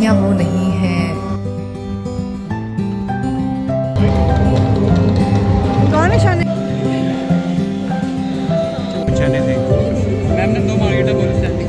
शादियाँ वो नहीं हैं। कौन है शादी? मैम ने 2 मार्केटा बोले थे।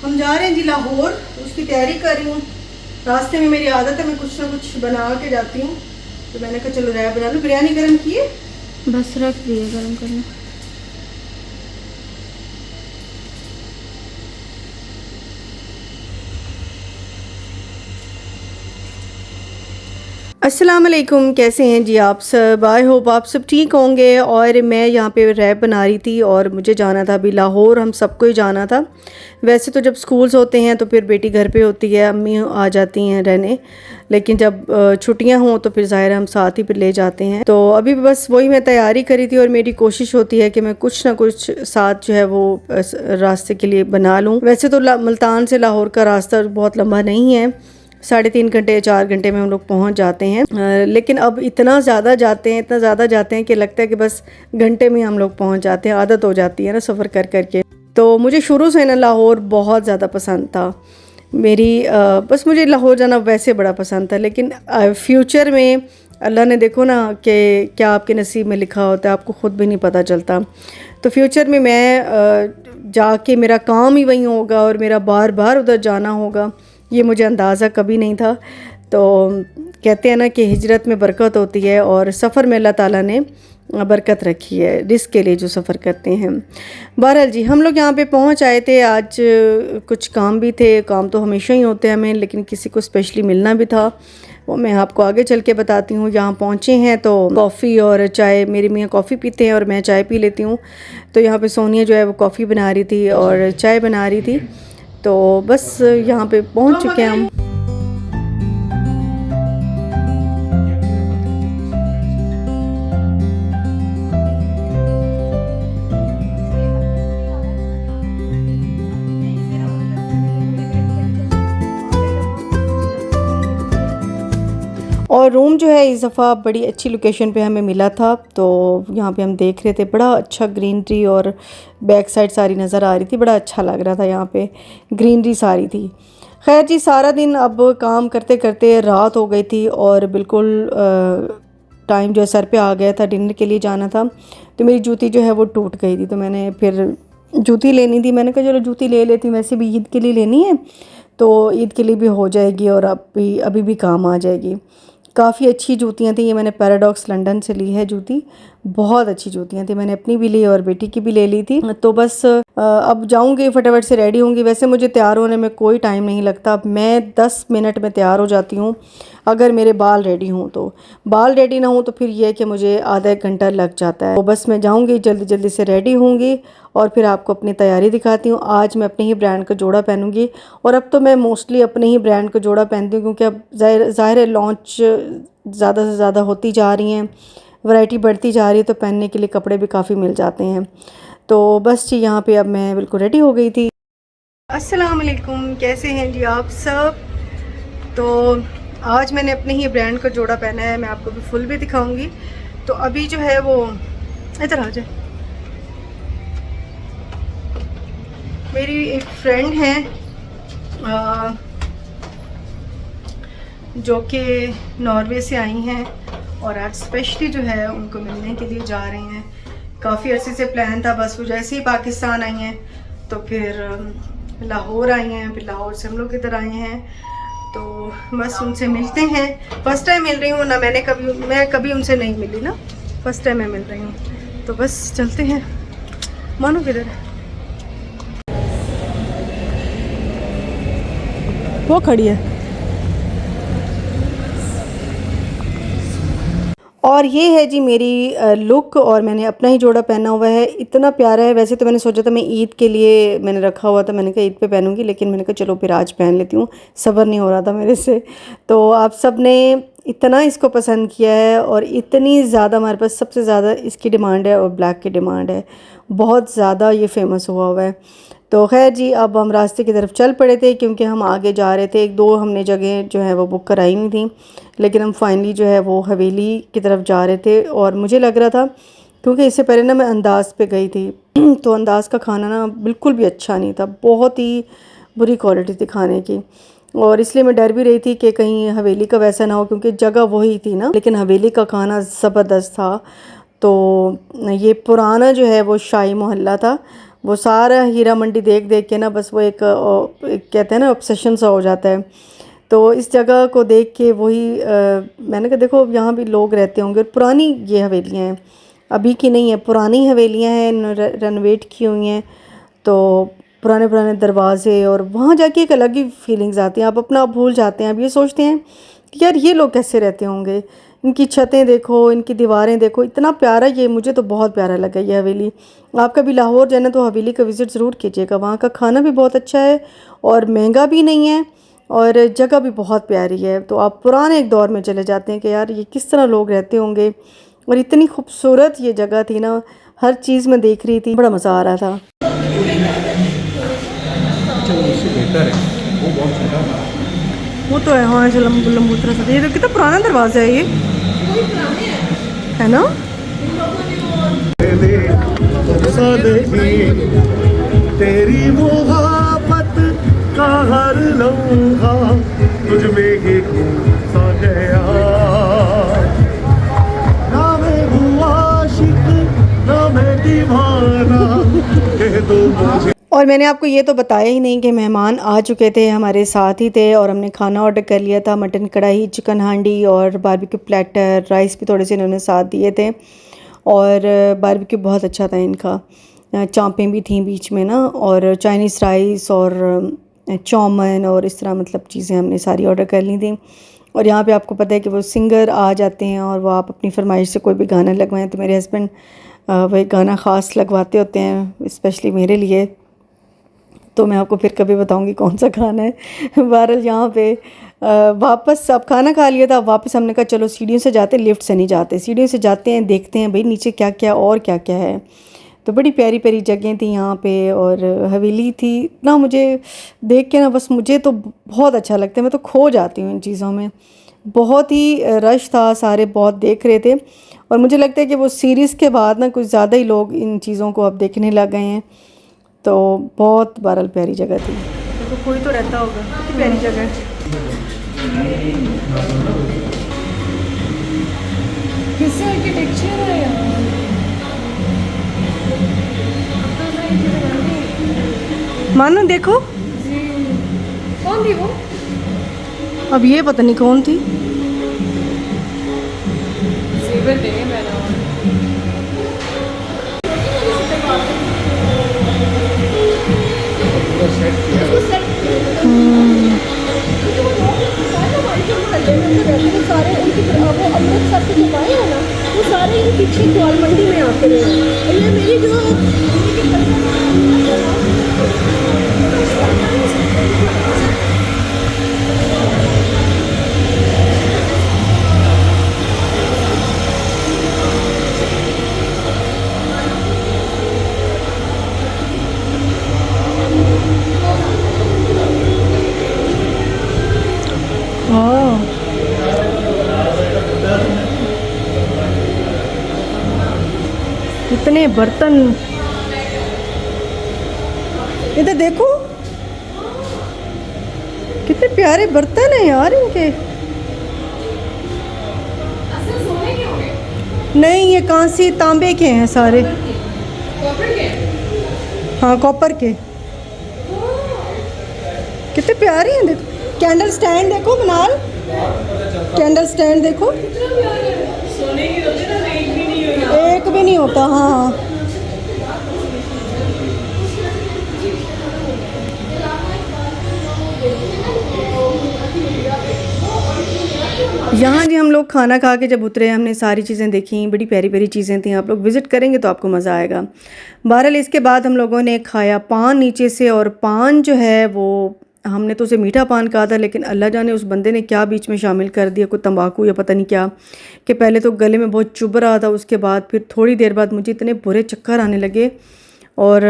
हम जा रहे हैं जी लाहौर, उसकी तैयारी कर रही हूँ। रास्ते में मेरी आदत है, मैं कुछ ना कुछ बना के जाती हूँ, तो मैंने कहा चलो रैप बना लूँ। बिरयानी गर्म की है, बस रख दिए गर्म करने। अस्सलाम वालेकुम, कैसे हैं जी आप सब? आई होप आप सब ठीक होंगे। और मैं यहाँ पे रैप बना रही थी और मुझे जाना था अभी लाहौर, हम सबको ही जाना था। वैसे तो जब स्कूल्स होते हैं तो फिर बेटी घर पे होती है, अम्मी आ जाती हैं रहने, लेकिन जब छुट्टियाँ हों तो फिर ज़ाहिर हम साथ ही फिर ले जाते हैं। तो अभी बस वही मैं तैयारी करी थी और मेरी कोशिश होती है कि मैं कुछ ना कुछ साथ जो है वो रास्ते के लिए बना लूँ। वैसे तो मुल्तान से लाहौर का रास्ता बहुत लंबा नहीं है, 3.5 घंटे 4 घंटे में हम लोग पहुंच जाते हैं। लेकिन अब इतना ज़्यादा जाते हैं कि लगता है कि बस घंटे में हम लोग पहुंच जाते हैं। आदत हो जाती है ना सफ़र कर कर के। तो मुझे शुरू से ना लाहौर बहुत ज़्यादा पसंद था। बस मुझे लाहौर जाना वैसे बड़ा पसंद था, लेकिन फ्यूचर में अल्लाह ने देखो ना कि क्या आपके नसीब में लिखा होता है, आपको ख़ुद भी नहीं पता चलता। तो फ्यूचर में मैं जाके मेरा काम ही वहीं होगा और मेरा बार बार उधर जाना होगा, ये मुझे अंदाज़ा कभी नहीं था। तो कहते हैं ना कि हिजरत में बरकत होती है, और सफ़र में अल्लाह ताला ने बरकत रखी है रिस्क के लिए जो सफ़र करते हैं। बहरहाल जी, हम लोग यहाँ पे पहुँच आए थे। आज कुछ काम भी थे, काम तो हमेशा ही होते हैं हमें, लेकिन किसी को स्पेशली मिलना भी था, वो मैं आपको आगे चल के बताती हूँ। यहाँ पहुँचे हैं तो कॉफ़ी और चाय, मेरी मियाँ कॉफ़ी पीते हैं और मैं चाय पी लेती हूँ। तो यहाँ पे सोनिया जो है वो कॉफ़ी बना रही थी और चाय बना रही थी। तो बस यहाँ पे पहुँच चुके हैं हम। और रूम जो है इस दफ़ा बड़ी अच्छी लोकेशन पे हमें मिला था। तो यहाँ पे हम देख रहे थे, बड़ा अच्छा ग्रीनरी और बैक साइड सारी नज़र आ रही थी, बड़ा अच्छा लग रहा था, यहाँ पे ग्रीनरी सारी थी। खैर जी, सारा दिन अब काम करते करते रात हो गई थी और बिल्कुल टाइम जो है सर पे आ गया था, डिनर के लिए जाना था। तो मेरी जूती जो है वो टूट गई थी, तो मैंने फिर जूती लेनी थी, मैंने कहा चलो जूती ले लेती हूँ, वैसे भी ईद के लिए लेनी है तो ईद के लिए भी हो जाएगी और अभी भी काम आ जाएगी। काफ़ी अच्छी जूतियाँ थी, ये मैंने पैराडॉक्स लंदन से ली है जूती, बहुत अच्छी जूतियाँ थी, मैंने अपनी भी ली और बेटी की भी ले ली थी। तो बस अब जाऊँगी, फटाफट से रेडी होंगी। वैसे मुझे तैयार होने में कोई टाइम नहीं लगता, मैं 10 मिनट में तैयार हो जाती हूँ अगर मेरे बाल रेडी हों। तो बाल रेडी ना हो तो फिर यह है कि मुझे आधा 1 घंटा लग जाता है। तो बस मैं जाऊँगी, जल्दी जल्दी से रेडी होंगी और फिर आपको अपनी तैयारी दिखाती हूँ। आज मैं अपने ही ब्रांड का जोड़ा पहनूंगी, और अब तो मैं मोस्टली अपने ही ब्रांड का जोड़ा पहनती हूँ, क्योंकि अब ज़ाहिर है लॉन्च ज़्यादा से ज़्यादा होती जा रही हैं, वैरायटी बढ़ती जा रही है, तो पहनने के लिए कपड़े भी काफ़ी मिल जाते हैं। तो बस जी, यहाँ पे अब मैं बिल्कुल रेडी हो गई थी। अस्सलाम वालेकुम, कैसे हैं जी आप सब? तो आज मैंने अपने ही ब्रांड का जोड़ा पहना है, मैं आपको भी फुल भी दिखाऊंगी। तो अभी जो है वो, इधर आ जाए, मेरी एक फ्रेंड है जो कि नॉर्वे से आई हैं और आज स्पेशली जो है उनको मिलने के लिए जा रहे हैं। काफ़ी अरसे से प्लान था, बस वो जैसे ही पाकिस्तान आई हैं तो फिर लाहौर आई हैं, फिर लाहौर से हम लोग इधर आए हैं। तो बस उनसे मिलते हैं, फ़र्स्ट टाइम मिल रही हूँ ना, मैं कभी उनसे नहीं मिली ना, फ़र्स्ट टाइम मैं मिल रही हूँ। तो बस चलते हैं। मानो किधर है? वो खड़ी है। और ये है जी मेरी लुक, और मैंने अपना ही जोड़ा पहना हुआ है, इतना प्यारा है। वैसे तो मैंने सोचा था मैं ईद के लिए मैंने रखा हुआ था, मैंने कहा ईद पे पहनूंगी, लेकिन मैंने कहा चलो फिर आज पहन लेती हूँ, सब्र नहीं हो रहा था मेरे से। तो आप सब ने इतना इसको पसंद किया है और इतनी ज़्यादा, हमारे पास सबसे ज़्यादा इसकी डिमांड है और ब्लैक की डिमांड है, बहुत ज़्यादा ये फेमस हुआ है। तो खैर जी, अब हम रास्ते की तरफ चल पड़े थे, क्योंकि हम आगे जा रहे थे। 1-2 हमने जगह जो है वो बुक कराई हुई थी, लेकिन हम फाइनली जो है वो हवेली की तरफ जा रहे थे। और मुझे लग रहा था क्योंकि इससे पहले ना मैं अंदाज़ पे गई थी तो अंदाज़ का खाना ना बिल्कुल भी अच्छा नहीं था, बहुत ही बुरी क्वालिटी थी खाने की। और इसलिए मैं डर भी रही थी कि कहीं हवेली का वैसा ना हो, क्योंकि जगह वही थी ना, लेकिन हवेली का खाना ज़बरदस्त था। तो ये पुराना जो है वो शाही मोहल्ला था, वो सारा हीरा मंडी देख देख के ना बस वो एक कहते हैं ना ऑब्सेशन सा हो जाता है। तो इस जगह को देख के वही मैंने कहा देखो यहाँ भी लोग रहते होंगे, और पुरानी ये हवेलियाँ हैं, अभी की नहीं है, पुरानी हवेलियाँ हैं, रेनोवेट की हुई हैं। तो पुराने पुराने दरवाजे, और वहाँ जाके एक अलग ही फीलिंग्स आती हैं, आप अपना आप भूल जाते हैं। आप ये सोचते हैं कि यार ये लोग कैसे रहते होंगे, इनकी छतें देखो, इनकी दीवारें देखो, इतना प्यारा, ये मुझे तो बहुत प्यारा लगा ये हवेली। आप कभी लाहौर जाना तो हवेली का विज़िट ज़रूर कीजिएगा, वहाँ का खाना भी बहुत अच्छा है और महंगा भी नहीं है, और जगह भी बहुत प्यारी है। तो आप पुराने एक दौर में चले जाते हैं कि यार ये किस तरह लोग रहते होंगे, और इतनी खूबसूरत ये जगह थी ना, हर चीज़ में देख रही थी, बड़ा मज़ा आ रहा था। वो तो है, हाँ ऐसे लंबूतरा सा, ये तो कितना पुराना दरवाज़ा है ये, है ना। तेरी मोहब्बत का हर लम्हा तुझ में ही सा गया, ना मैं हुआ आशिक ना मैं दीवाना, कह दो मुझे। और मैंने आपको ये तो बताया ही नहीं कि मेहमान आ चुके थे, हमारे साथ ही थे, और हमने खाना ऑर्डर कर लिया था, मटन कढ़ाई, चिकन हांडी और बारबेक्यू प्लेटर, राइस भी थोड़े से इन्होंने साथ दिए थे, और बारबेक्यू बहुत अच्छा था इनका, चांपें भी थीं बीच में ना, और चाइनीज़ राइस और चौमन और इस तरह मतलब चीज़ें हमने सारी ऑर्डर कर ली थी। और यहाँ पे आपको पता है कि वो सिंगर आ जाते हैं और वो आप अपनी फरमाइश से कोई भी गाना लगवाएं, तो मेरे हस्बैंड वो एक गाना ख़ास लगवाते होते हैं स्पेशली मेरे लिए, तो मैं आपको फिर कभी बताऊंगी कौन सा खाना है। बहरहाल यहाँ पे वापस अब खाना खा लिया था, वापस हमने कहा चलो सीढ़ियों से जाते, लिफ्ट से नहीं जाते, सीढ़ियों से जाते हैं, देखते हैं भाई नीचे क्या क्या और क्या क्या है। तो बड़ी प्यारी प्यारी जगह थी यहाँ पे, और हवेली थी, इतना मुझे देख के ना बस मुझे तो बहुत अच्छा लगता है, मैं तो खो जाती हूँ इन चीज़ों में। बहुत ही रश था, सारे बहुत देख रहे थे, और मुझे लगता है कि वो सीरीज़ के बाद ना कुछ ज़्यादा ही लोग इन चीज़ों को अब देखने लग गए हैं। तो बहुत बहरहाल प्यारी जगह थी, देखो कोई तो रहता होगा, कितनी प्यारी जगह है। किससे आर्किटेक्चर है यार। मानो देखो, कौन थी वो? अब ये पता नहीं कौन थी। सेवर देंगे मैंने। सारे उनकी वो अमृतसर से छुपाए हैं ना, वो सारे इन पीछे ग्वाल मंडी में आते रहे। और ये मेरी जो इतने बर्तन, इधर देखो कितने प्यारे बर्तन हैं यार इनके। नहीं ये कांसी तांबे के हैं सारे, हाँ कॉपर के, कितने प्यारे हैं। देखो कैंडल स्टैंड देखो बनाल, कैंडल स्टैंड देखो, एक भी नहीं होता। हाँ यहाँ जी हम लोग खाना खा के जब उतरे, हमने सारी चीज़ें देखी, बड़ी प्यारी प्यारी चीज़ें थी, आप लोग विज़िट करेंगे तो आपको मज़ा आएगा। बहरहाल इसके बाद हम लोगों ने खाया पान नीचे से, और पान जो है वो हमने तो उसे मीठा पान कहा था, लेकिन अल्लाह जाने उस बंदे ने क्या बीच में शामिल कर दिया, कोई तंबाकू या पता नहीं क्या, कि पहले तो गले में बहुत चुभ रहा था, उसके बाद फिर थोड़ी देर बाद मुझे इतने बुरे चक्कर आने लगे, और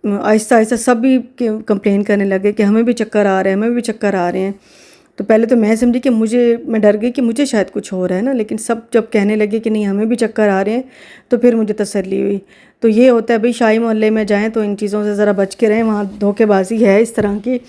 आहिस्ता आहिस्ता सब भी कंप्लेन करने लगे कि हमें भी चक्कर आ रहे हैं, हमें भी चक्कर आ रहे हैं। तो पहले तो मैं समझी कि मैं डर गई कि मुझे शायद कुछ हो रहा है ना, लेकिन सब जब कहने लगे कि नहीं हमें भी चक्कर आ रहे हैं तो फिर मुझे तसल्ली हुई। तो ये होता है भाई, शाही मोहल्ले में जाएं तो इन चीज़ों से ज़रा बच के रहें, वहाँ धोखेबाजी है इस तरह की।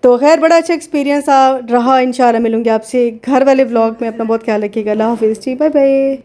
तो खैर बड़ा अच्छा एक्सपीरियंस रहा। इंशाल्लाह मिलूँगी आपसे घर वाले व्लॉग में। अपना बहुत ख्याल रखिएगा। अल्लाह हाफिज़ जी, बाय बाय।